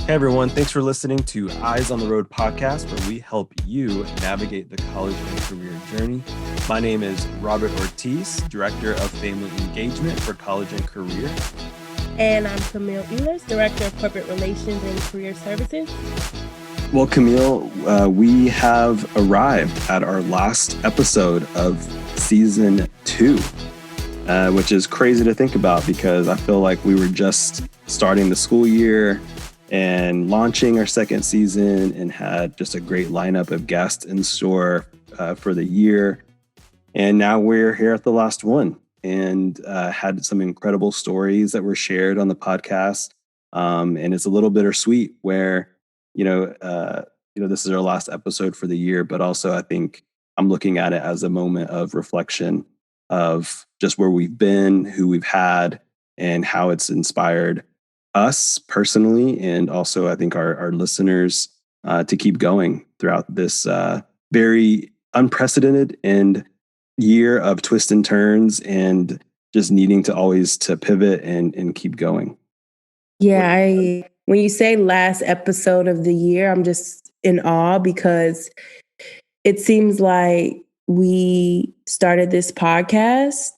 Hey everyone, thanks for listening to Eyes on the Road podcast, where we help you navigate the college and career journey. My name is Robert Ortiz, Director of Family Engagement for College and Career. And I'm Camille Ehlers, Director of Corporate Relations and Career Services. Well, Camille, we have arrived at our last episode of Season 2, which is crazy to think about because I feel like we were just starting the school year and launching our second season and had just a great lineup of guests in store for the year. And now we're here at the last one and had some incredible stories that were shared on the podcast. And it's a little bittersweet where, this is our last episode for the year, but also I think I'm looking at it as a moment of reflection of just where we've been, who we've had, and how it's inspired us personally, and also I think our listeners to keep going throughout this very unprecedented and year of twists and turns, and just needing to always to pivot and keep going. Yeah, when you say last episode of the year, I'm just in awe because it seems like we started this podcast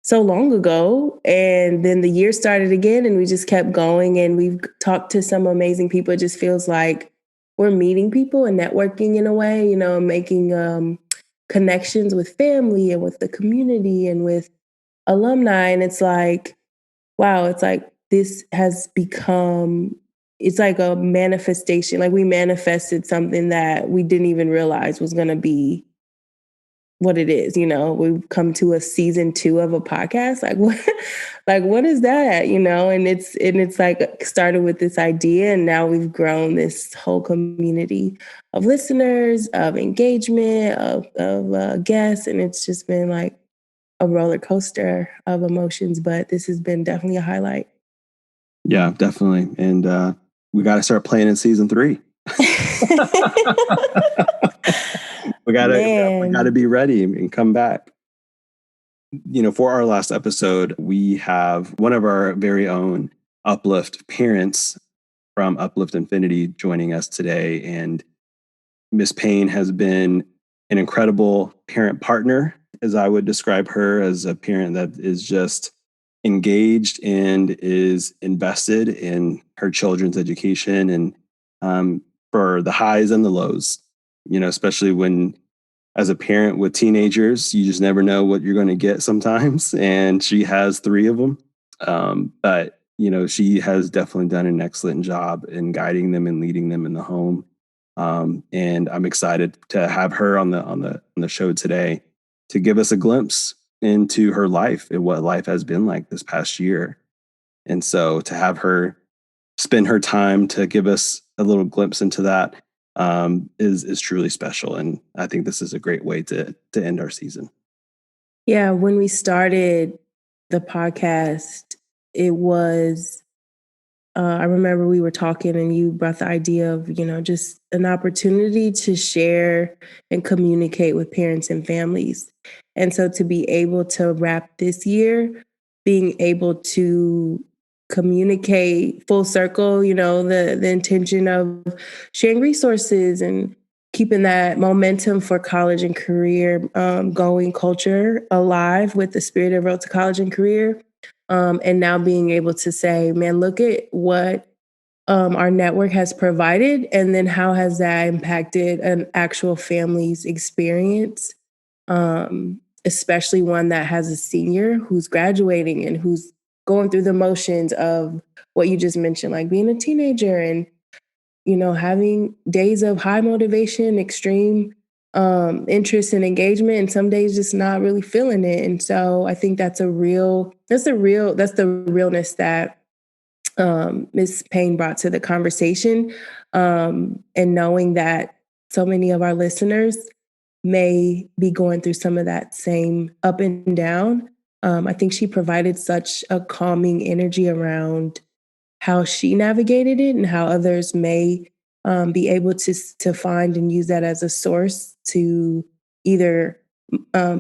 so long ago, and then the year started again and we just kept going, and we've talked to some amazing people. It just feels like we're meeting people and networking in a way, making connections with family and with the community and with alumni. And it's like, wow, it's like this has become, it's like a manifestation. Like we manifested something that we didn't even realize was going to be what it is. We've come to a season 2 of a podcast. What is that? And it's like started with this idea, and now we've grown this whole community of listeners, of engagement, of guests. And it's just been like a roller coaster of emotions, but this has been definitely a highlight. Yeah, definitely. And we got to start playing in season 3. we gotta be ready and come back. For our last episode, we have one of our very own Uplift parents from Uplift Infinity joining us today. And Miss Payne has been an incredible parent partner, as I would describe her, as a parent that is just engaged and is invested in her children's education, and for the highs and the lows, especially when, as a parent with teenagers, you just never know what you're going to get sometimes. And she has 3 of them. But she has definitely done an excellent job in guiding them and leading them in the home. And I'm excited to have her on the show today to give us a glimpse into her life and what life has been like this past year. And so to have her spend her time to give us a little glimpse into that is truly special. And I think this is a great way to end our season. Yeah, when we started the podcast, it was, I remember we were talking and you brought the idea of, just an opportunity to share and communicate with parents and families. And so to be able to wrap this year, being able to communicate full circle, the intention of sharing resources and keeping that momentum for college and career going culture alive with the spirit of Road to College and Career. And now being able to say, man, look at what our network has provided, and then how has that impacted an actual family's experience, especially one that has a senior who's graduating and who's going through the motions of what you just mentioned, like being a teenager and, having days of high motivation, extreme interest and engagement, and some days just not really feeling it. And so I think that's the realness that Ms. Payne brought to the conversation. And knowing that so many of our listeners may be going through some of that same up and down. I think she provided such a calming energy around how she navigated it and how others may be able to find and use that as a source to either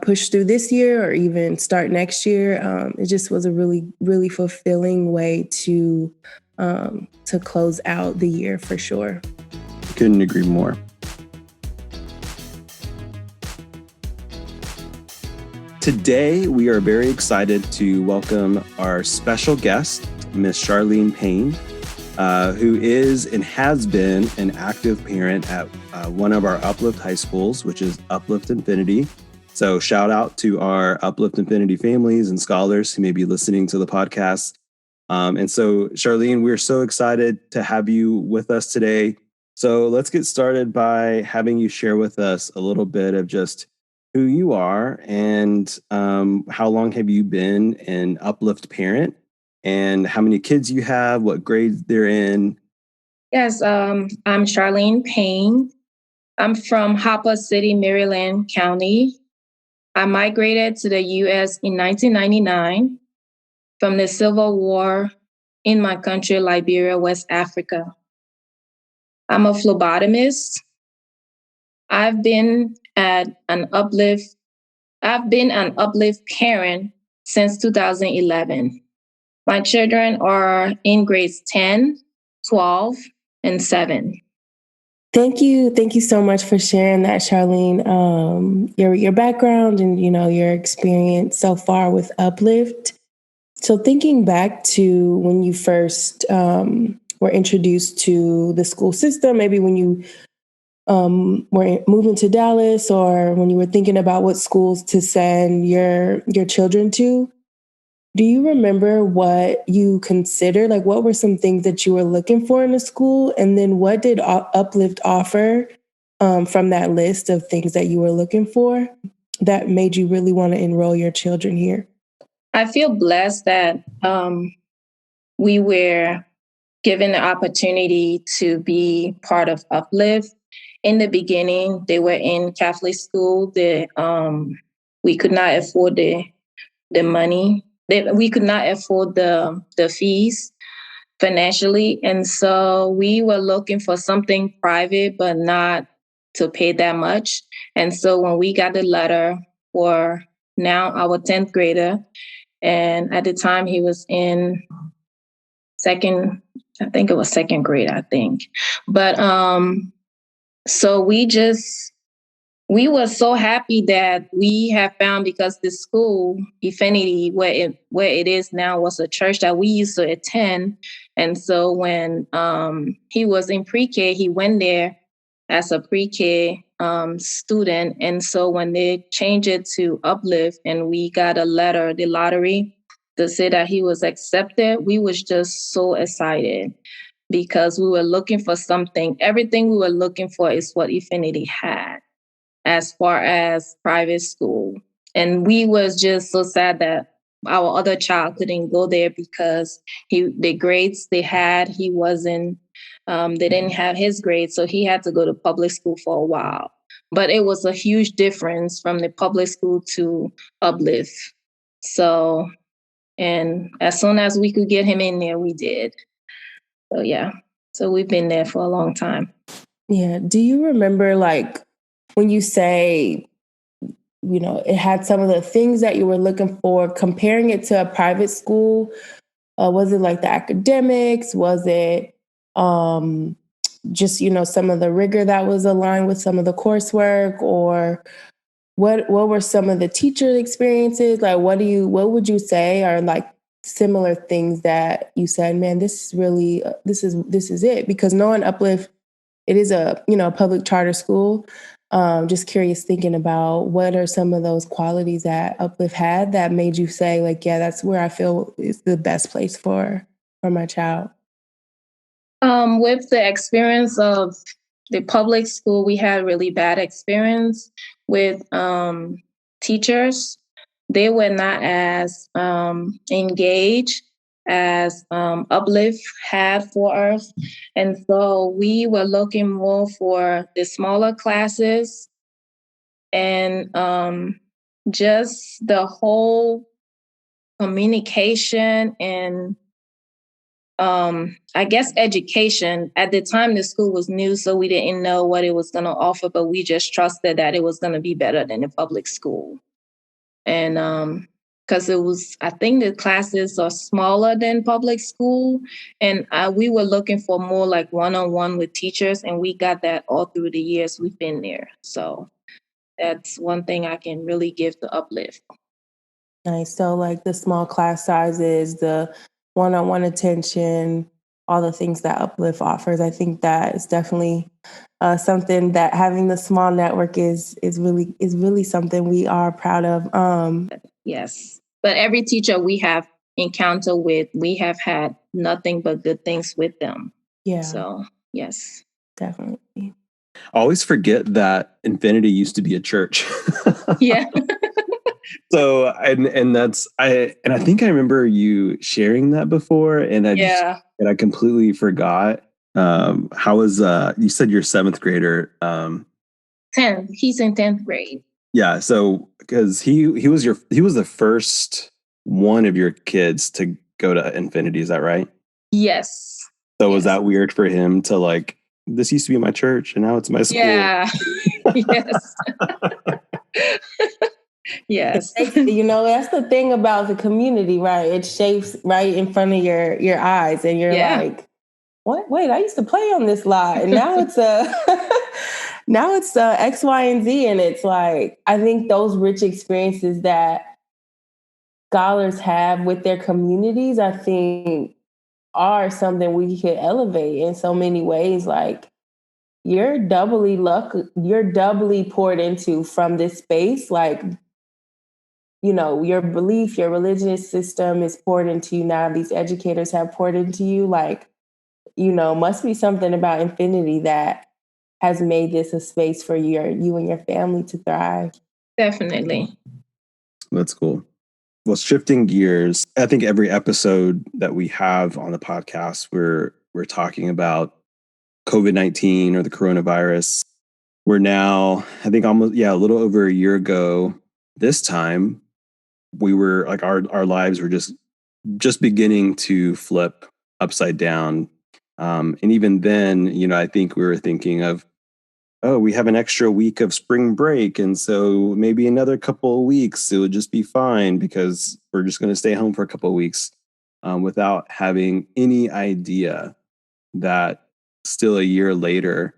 push through this year or even start next year. It just was a really, really fulfilling way to to close out the year for sure. Couldn't agree more. Today, we are very excited to welcome our special guest, Miss Charlene Payne, who is and has been an active parent at one of our Uplift high schools, which is Uplift Infinity. So shout out to our Uplift Infinity families and scholars who may be listening to the podcast. And so, Charlene, we're so excited to have you with us today. So let's get started by having you share with us a little bit of just who you are and how long have you been an Uplift parent and how many kids you have, what grades they're in. Yes, I'm Charlene Payne. I'm from Harper City, Maryland County. I migrated to the U.S. in 1999 from the Civil War in my country, Liberia, West Africa. I'm a phlebotomist. I've been an Uplift parent since 2011. My children are in grades 10, 12, and 7. Thank you. Thank you so much for sharing that, Charlene. Your background and, your experience so far with Uplift. So thinking back to when you first were introduced to the school system, maybe when you were moving to Dallas or when you were thinking about what schools to send your children to, do you remember what you considered? Like, what were some things that you were looking for in a school? And then what did Uplift offer from that list of things that you were looking for that made you really want to enroll your children here? I feel blessed that we were given the opportunity to be part of Uplift. In the beginning, they were in Catholic school. We could not afford the money. We could not afford the fees financially. And so we were looking for something private, but not to pay that much. And so when we got the letter for now our 10th grader, and at the time he was in second grade, I think. But so we were so happy that we have found, because the school, Infinity, where it is now, was a church that we used to attend. And so when he was in pre-K, he went there as a pre-K student. And so when they changed it to Uplift and we got a letter, the lottery, to say that he was accepted, we was just so excited because we were looking for something. Everything we were looking for is what Infinity had as far as private school. And we was just so sad that our other child couldn't go there because the grades they had, he wasn't, they didn't have his grades. So he had to go to public school for a while. But it was a huge difference from the public school to Uplift. So, and as soon as we could get him in there, we did. So yeah, so we've been there for a long time. Yeah. Do you remember, like, when you say, it had some of the things that you were looking for, comparing it to a private school? Was it like the academics? Was it just, some of the rigor that was aligned with some of the coursework? Or what were some of the teacher experiences? Like, what would you say are like similar things that you said, man, this is really, this is it? Because knowing Uplift, it is a, public charter school. Just curious, thinking about what are some of those qualities that Uplift had that made you say, like, yeah, that's where I feel is the best place for my child. With the experience of the public school, we had really bad experience with teachers. They were not as engaged as Uplift had for us. And so we were looking more for the smaller classes and just the whole communication and I guess education. At the time, the school was new, so we didn't know what it was going to offer, but we just trusted that it was going to be better than the public school. And because I think the classes are smaller than public school. And we were looking for more like one-on-one with teachers, and we got that all through the years we've been there. So that's one thing I can really give to Uplift. Nice. So like the small class sizes, the one-on-one attention, all the things that Uplift offers, I think that is definitely something that having the small network is really something we are proud of. Yes, but every teacher we have encountered with, we have had nothing but good things with them. Yeah. So yes, definitely. I always forget that Infinity used to be a church. Yeah. So I think I remember you sharing that before, and I completely forgot. How was you said your 7th grader? 10th. He's in 10th grade. Yeah, so because he was the first one of your kids to go to Infinity, is that right? Yes. So was that weird for him to like, this used to be my church and now it's my school? Yeah. Yes. Yes. You know, that's the thing about the community, right? It shapes right in front of your eyes, and you're like, what? Wait, I used to play on this lot, and now it's X, Y, and Z, and it's like, I think those rich experiences that scholars have with their communities, I think, are something we could elevate in so many ways. Like, you're doubly poured into from this space, like, you know, your belief, your religious system is poured into you now. These educators have poured into you. Like, you know, must be something about Infinity that has made this a space for you and your family to thrive. Definitely. That's cool. Well, shifting gears, I think every episode that we have on the podcast, we're talking about COVID-19 or the coronavirus. We're now, I think almost, a little over a year ago this time, we were like, our lives were just beginning to flip upside down. And even then, you know, I think we were thinking of, oh, we have an extra week of spring break. And so maybe another couple of weeks, it would just be fine because we're just going to stay home for a couple of weeks, without having any idea that still a year later,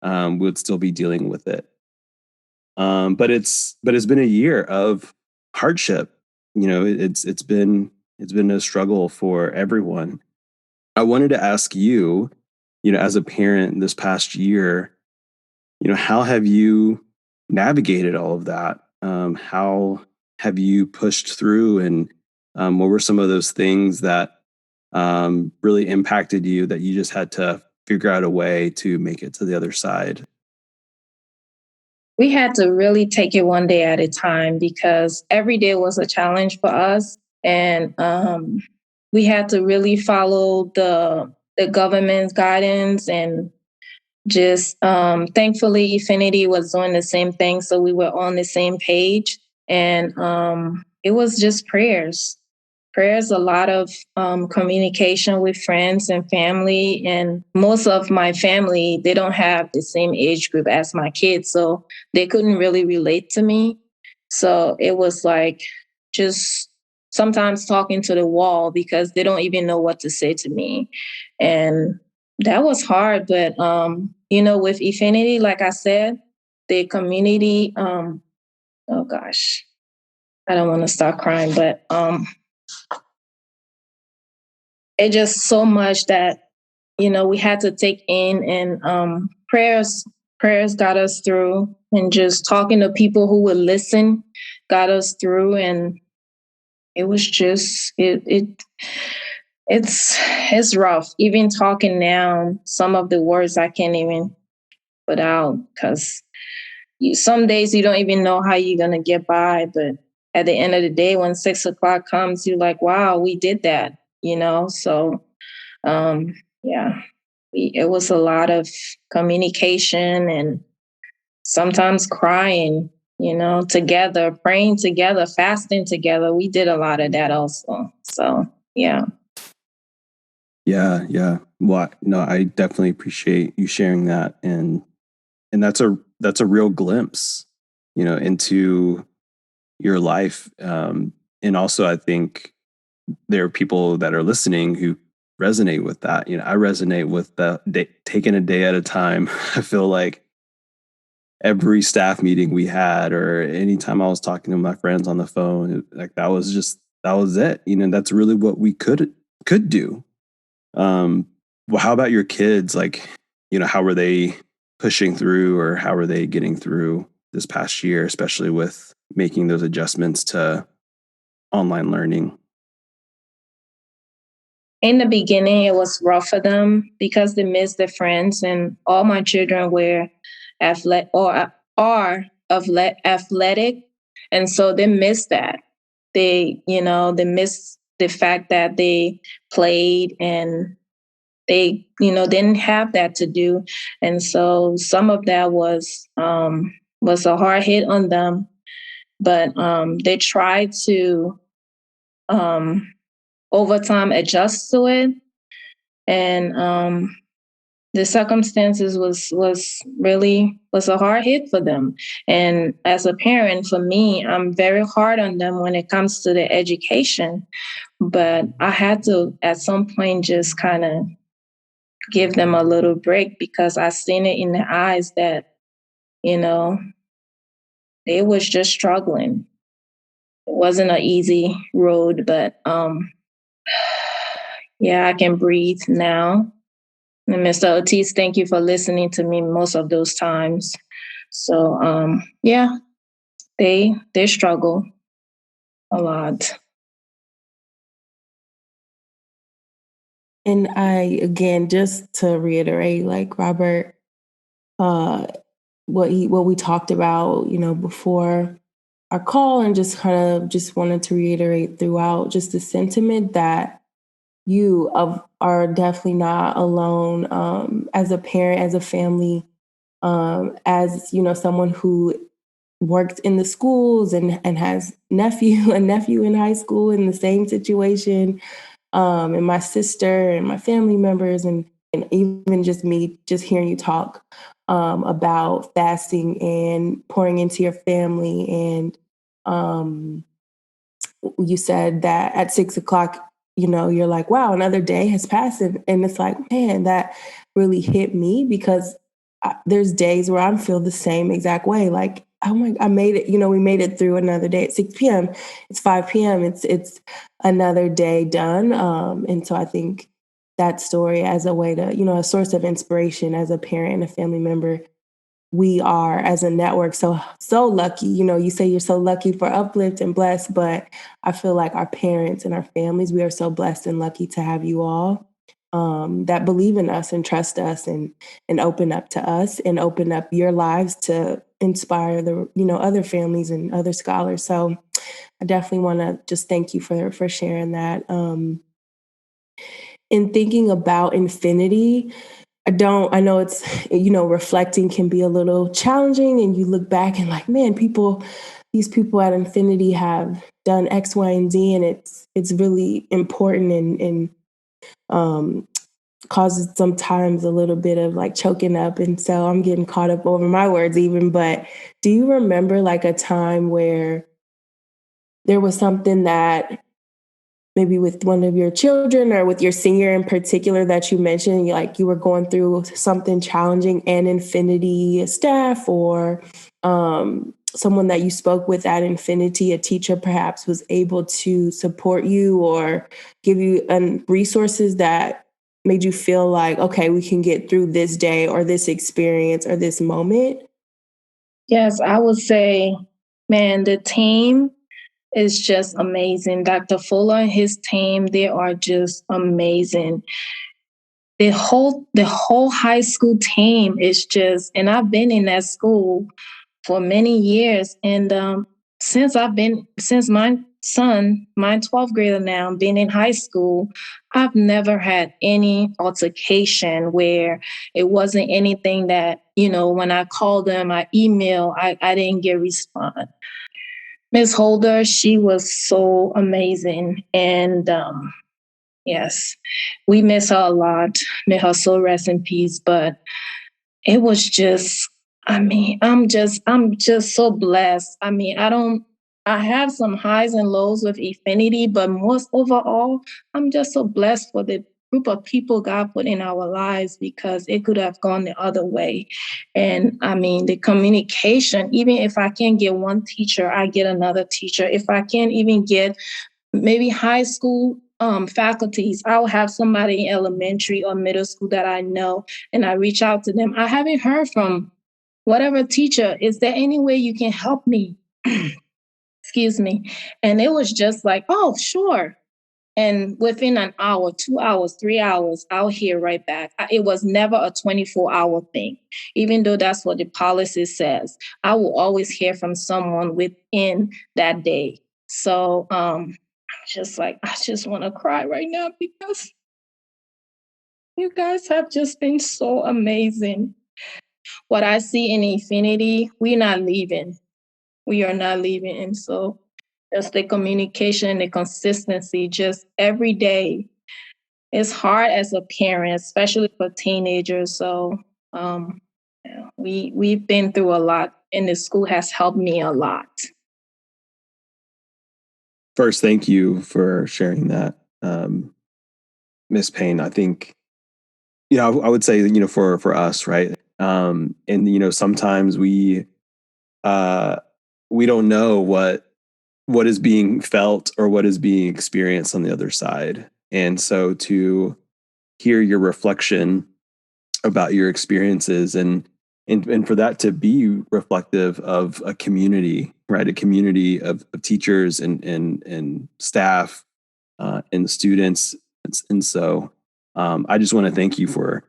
we'd still be dealing with it. But it's been a year of hardship. You know, it's been a struggle for everyone. I wanted to ask you, you know, as a parent this past year, you know, how have you navigated all of that? How have you pushed through, and what were some of those things that really impacted you that you just had to figure out a way to make it to the other side? We had to really take it one day at a time because every day was a challenge for us. And we had to really follow the government's guidance, and just thankfully Infinity was doing the same thing. So we were on the same page, and it was just prayers, a lot of communication with friends and family. And most of my family, they don't have the same age group as my kids, so they couldn't really relate to me. So it was like just sometimes talking to the wall because they don't even know what to say to me. And that was hard. But, you know, with Infinity, like I said, the community, oh gosh, I don't want to start crying, but it's just so much that, you know, we had to take in. And prayers got us through, and just talking to people who would listen got us through. And it was just, it's rough. Even talking now, some of the words I can't even put out because some days you don't even know how you're going to get by. But at the end of the day, when 6 o'clock comes, you're like, wow, we did that, you know? So, it was a lot of communication and sometimes crying, you know, together, praying together, fasting together. We did a lot of that also. So, yeah. Yeah. Well, no, I definitely appreciate you sharing that. And that's a real glimpse, you know, into your life. And also, I think there are people that are listening who resonate with that. I resonate with the taking a day at a time. I feel like every staff meeting we had, or anytime I was talking to my friends on the phone, like that was it. That's really what we could do. Well, how about your kids? Like, how were they pushing through, or how were they getting through this past year, especially with making those adjustments to online learning? In the beginning, it was rough for them because they missed their friends, and all my children were athletic or are athletic, and so they missed that. They missed the fact that they played and they didn't have that to do, and so some of that was a hard hit on them, but they tried to over time adjust to it, and the circumstances was a hard hit for them. And as a parent, for me, I'm very hard on them when it comes to their education, but I had to at some point just kind of give them a little break, because I seen it in their eyes that they was just struggling. It wasn't an easy road, but yeah, I can breathe now. And Mr. Otis, thank you for listening to me most of those times. So yeah, they struggle a lot. And again, just to reiterate, like Robert, what we talked about, before our call, and just kind of just wanted to reiterate throughout, just the sentiment that you are definitely not alone, as a parent, as a family, as someone who worked in the schools and has a nephew in high school in the same situation, and my sister and my family members, and even just me, just hearing you talk about fasting and pouring into your family. And you said that at 6:00, you're like, wow, another day has passed. And it's like, man, that really hit me, because there's days where I feel the same exact way. Like, oh my, I made it, we made it through another day at 6 p.m. It's 5 p.m. It's another day done. And so I think that story as a way to, a source of inspiration as a parent and a family member. We are, as a network, so lucky. You say you're so lucky for Uplift and blessed, but I feel like our parents and our families, we are so blessed and lucky to have you all that believe in us and trust us, and open up to us, and open up your lives to inspire the other families and other scholars. So I definitely want to just thank you for sharing that. In thinking about Infinity, I know it's, reflecting can be a little challenging, and you look back and like, man, these people at Infinity have done X, Y, and Z, and it's really important, and causes sometimes a little bit of like choking up. And so I'm getting caught up over my words even, but do you remember like a time where there was something that maybe with one of your children or with your senior in particular that you mentioned, like you were going through something challenging, and Infinity staff or someone that you spoke with at Infinity, a teacher perhaps, was able to support you or give you resources that made you feel like, okay, we can get through this day or this experience or this moment? Yes, I would say, man, the team is just amazing. Dr. Fuller and his team, they are just amazing. The whole high school team is just, and I've been in that school for many years. And since my son, my 12th grader now, being in high school, I've never had any altercation where it wasn't anything that, when I called them, I email, I didn't get a response. Ms. Holder, she was so amazing. And yes, we miss her a lot. May her soul rest in peace. But it was just, I'm just so blessed. I I have some highs and lows with Eyefinity, but most overall, I'm just so blessed for the group of people God put in our lives, because it could have gone the other way. And I mean, the communication, even if I can't get one teacher, I get another teacher. If I can't even get maybe high school faculties, I'll have somebody in elementary or middle school that I know, and I reach out to them. I haven't heard from whatever teacher. Is there any way you can help me? Excuse me. And it was just like, oh, sure. And within an hour, 2 hours, 3 hours, I'll hear right back. It was never a 24-hour thing, even though that's what the policy says. I will always hear from someone within that day. So I'm just like, I just want to cry right now, because you guys have just been so amazing. What I see in Eyefinity, we're not leaving. We are not leaving. And so just the communication and the consistency, just every day. It's hard as a parent, especially for teenagers. So we've been through a lot, and the school has helped me a lot. First, thank you for sharing that, Miss Payne. I think, I would say, for us, right? And sometimes we don't know what is being felt or what is being experienced on the other side. And so to hear your reflection about your experiences and for that to be reflective of a community, right? A community of teachers and staff and students. And so I just want to thank you for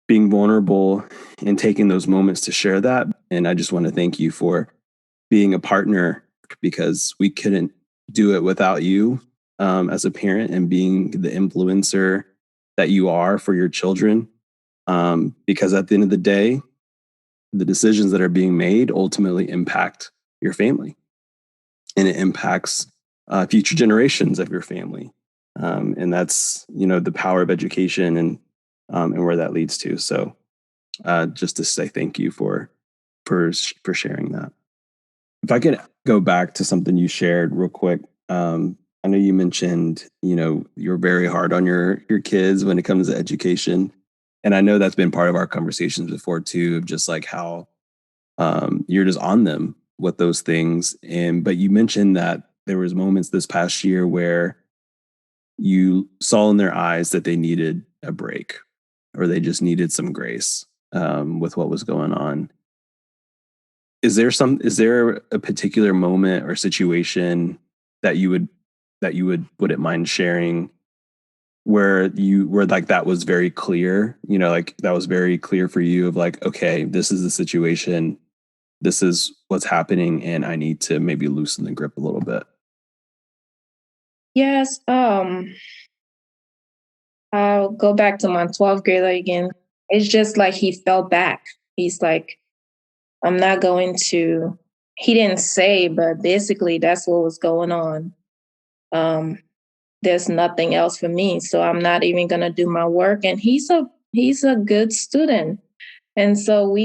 being vulnerable and taking those moments to share that. And I just want to thank you for being a partner, because we couldn't do it without you as a parent and being the influencer that you are for your children. Because at the end of the day, the decisions that are being made ultimately impact your family, and it impacts future generations of your family. And that's, the power of education and where that leads to. So just to say thank you for sharing that. If I could go back to something you shared real quick. I know you mentioned, you're very hard on your kids when it comes to education. And I know that's been part of our conversations before too, of just like how you're just on them with those things. But you mentioned that there was moments this past year where you saw in their eyes that they needed a break, or they just needed some grace with what was going on. Is there a particular moment or situation that you wouldn't mind sharing where like that was very clear, like that was very clear for you of like, okay, this is the situation, this is what's happening, and I need to maybe loosen the grip a little bit? Yes. I'll go back to my 12th grader again. It's just like he fell back. He's like, I'm not going to, he didn't say, but basically that's what was going on. There's nothing else for me, so I'm not even going to do my work. And he's a good student. And so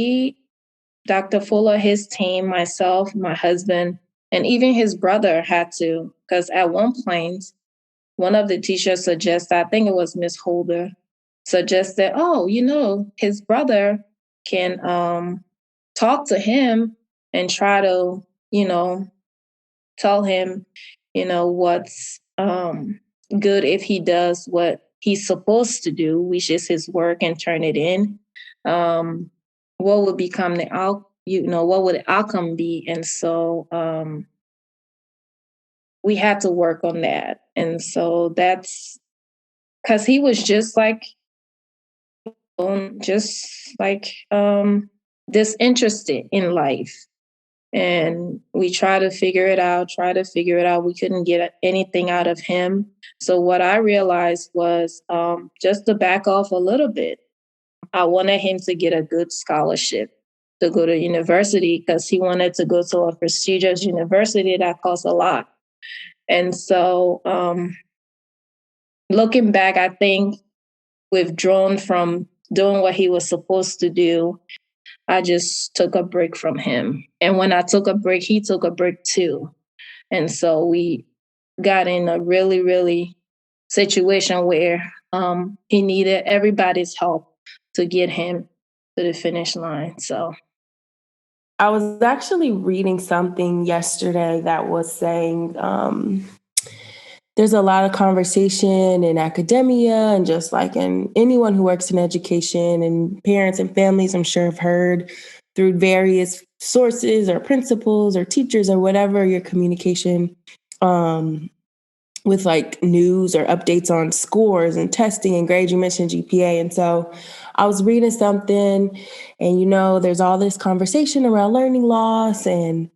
Dr. Fuller, his team, myself, my husband, and even his brother had to, because at one point, one of the teachers suggested, I think it was Miss Holder, suggested, his brother can talk to him and try to, tell him, what's good if he does what he's supposed to do, which is his work, and turn it in. What would become what would the outcome be? And so we had to work on that. And so that's because he was just like disinterested in life. And we tried to figure it out. We couldn't get anything out of him. So what I realized was just to back off a little bit. I wanted him to get a good scholarship to go to university, because he wanted to go to a prestigious university that costs a lot. And so looking back, I think withdrawn from doing what he was supposed to do, I just took a break from him. And when I took a break, he took a break too. And so we got in a really, really situation where he needed everybody's help to get him to the finish line. So I was actually reading something yesterday that was saying there's a lot of conversation in academia and just like in anyone who works in education, and parents and families, I'm sure, have heard through various sources or principals or teachers or whatever your communication with like news or updates on scores and testing and grades. You mentioned GPA. And so I was reading something, and there's all this conversation around learning loss and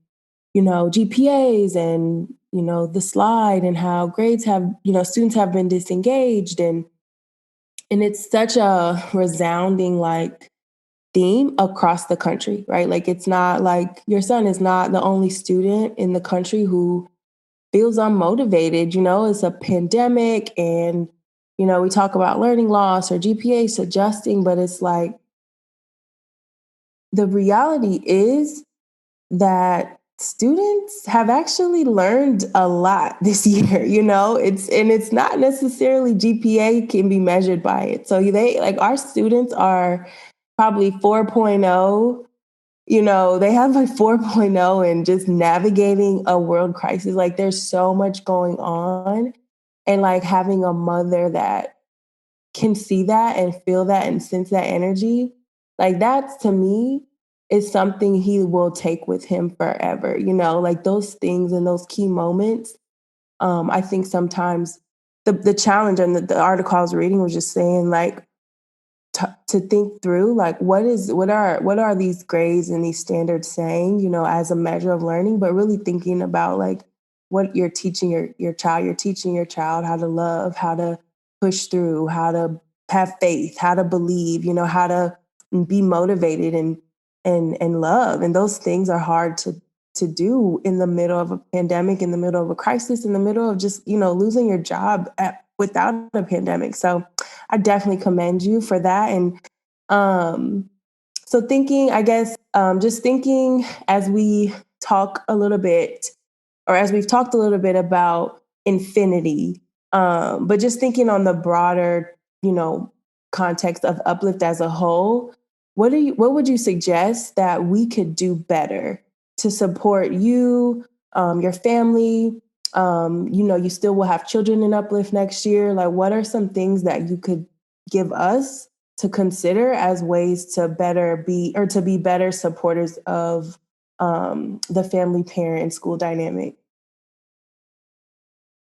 GPAs and the slide and how grades have students have been disengaged, and it's such a resounding like theme across the country, right? Like it's not like your son is not the only student in the country who feels unmotivated. It's a pandemic, and we talk about learning loss or GPAs adjusting, but it's like the reality is that students have actually learned a lot this year. It's not necessarily GPA can be measured by it. So our students are probably 4.0. They have like 4.0 and just navigating a world crisis. Like there's so much going on, and like having a mother that can see that and feel that and sense that energy, like that's to me is something he will take with him forever. Like those things and those key moments. I think sometimes the challenge, and the article I was reading was just saying like to think through like what are these grades and these standards saying, as a measure of learning, but really thinking about like what you're teaching your child. You're teaching your child how to love, how to push through, how to have faith, how to believe, how to be motivated and love. And those things are hard to do in the middle of a pandemic, in the middle of a crisis, in the middle of just, losing your job without a pandemic. So I definitely commend you for that. And so thinking, I guess, just thinking as we talk a little bit, or as we've talked a little bit about infinity, but just thinking on the broader, context of Uplift as a whole, what would you suggest that we could do better to support you, your family? You still will have children in Uplift next year. Like, what are some things that you could give us to consider as ways to be better supporters of the family, parent, and school dynamic?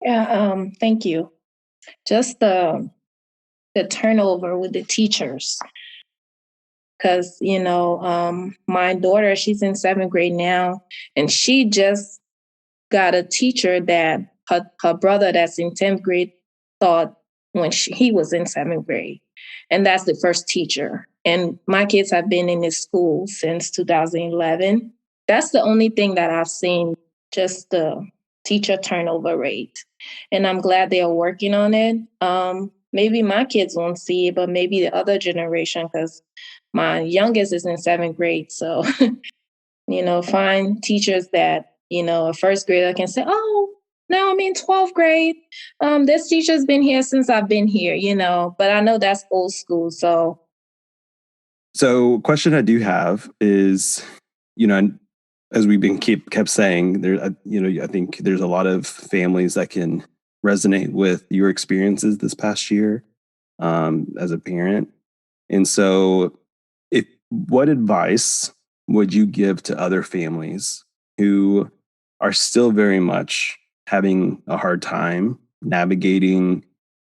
Yeah, thank you. Just the turnover with the teachers, because my daughter, she's in 7th grade now, and she just got a teacher that her brother that's in 10th grade thought when he was in 7th grade. And that's the first teacher. And my kids have been in this school since 2011. That's the only thing that I've seen, just the teacher turnover rate. And I'm glad they are working on it. Maybe my kids won't see it, but maybe the other generation, because my youngest is in 7th grade. So, find teachers that, a first grader can say, oh, now I'm in 12th grade. This teacher's been here since I've been here, but I know that's old school. So question I do have is, as we've been kept saying, there, I think there's a lot of families that can resonate with your experiences this past year as a parent. And so what advice would you give to other families who are still very much having a hard time navigating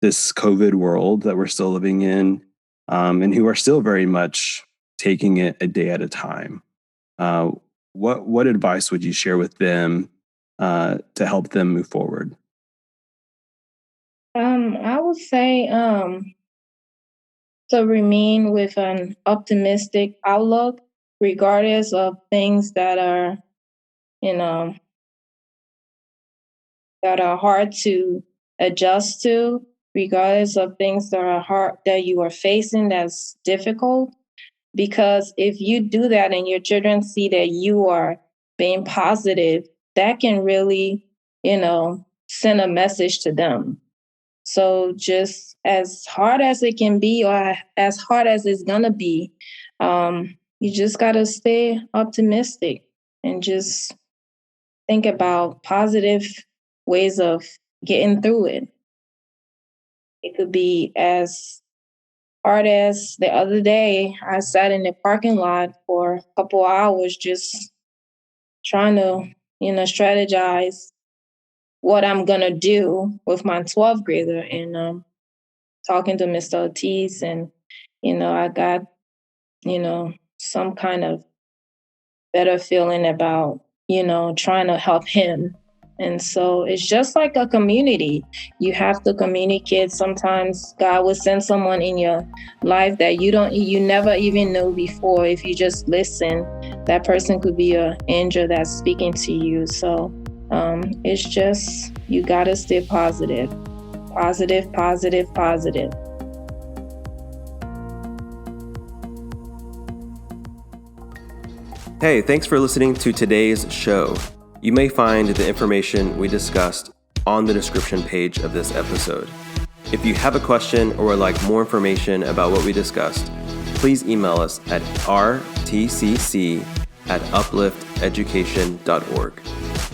this COVID world that we're still living in, and who are still very much taking it a day at a time? What advice would you share with them to help them move forward? I would say to remain with an optimistic outlook, regardless of things that are, that are hard to adjust to, regardless of things that are hard that you are facing that's difficult. Because if you do that and your children see that you are being positive, that can really send a message to them. So just as hard as it can be, or as hard as it's going to be, you just got to stay optimistic and just think about positive ways of getting through it. It could be as hard as the other day, I sat in the parking lot for a couple hours just trying to, strategize what I'm going to do with my 12th grader, and talking to Mr. Ortiz, and, I got, some kind of better feeling about, trying to help him. And so it's just like a community. You have to communicate. Sometimes God will send someone in your life that you never even know before. If you just listen, that person could be an angel that's speaking to you. So it's just, you got to stay positive. Positive, positive, positive. Hey, thanks for listening to today's show. You may find the information we discussed on the description page of this episode. If you have a question or would like more information about what we discussed, please email us at rtcc@uplifteducation.org.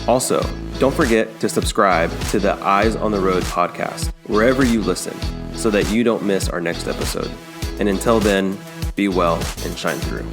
Also, don't forget to subscribe to the Eyes on the Road podcast, wherever you listen, so that you don't miss our next episode. And until then, be well and shine through.